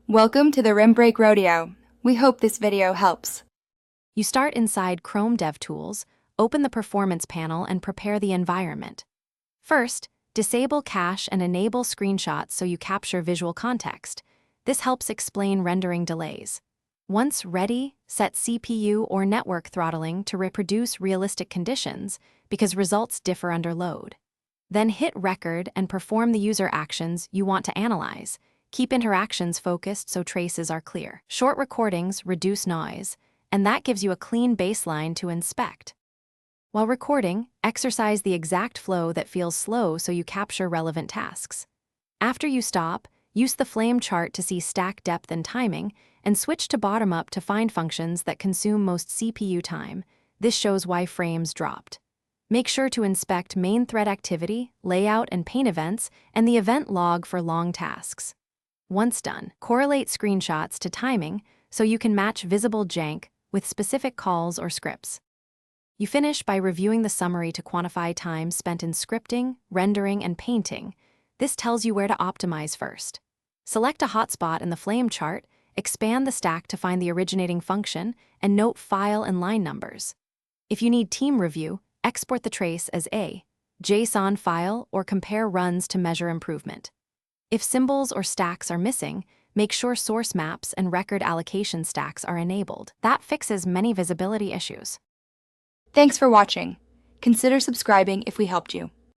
Welcome to the Rim Break Rodeo. We hope this video helps. You start inside Chrome DevTools, open the Performance panel, and prepare the environment. First, disable cache and enable screenshots so you capture visual context. This helps explain rendering delays. Once ready, set CPU or network throttling to reproduce realistic conditions because results differ under load. Then hit Record and perform the user actions you want to analyze. Keep interactions focused so traces are clear. Short recordings reduce noise, and that gives you a clean baseline to inspect. While recording, exercise the exact flow that feels slow so you capture relevant tasks. After you stop, use the flame chart to see stack depth and timing, and switch to bottom-up to find functions that consume most CPU time. This shows why frames dropped. Make sure to inspect main thread activity, layout and paint events, and the event log for long tasks. Once done, correlate screenshots to timing so you can match visible jank with specific calls or scripts. You finish by reviewing the summary to quantify time spent in scripting, rendering, and painting. This tells you where to optimize first. Select a hotspot in the flame chart, expand the stack to find the originating function, and note file and line numbers. If you need team review, export the trace as a JSON file or compare runs to measure improvement. If symbols or stacks are missing, make sure source maps and record allocation stacks are enabled. That fixes many visibility issues. Thanks for watching. Consider subscribing if we helped you.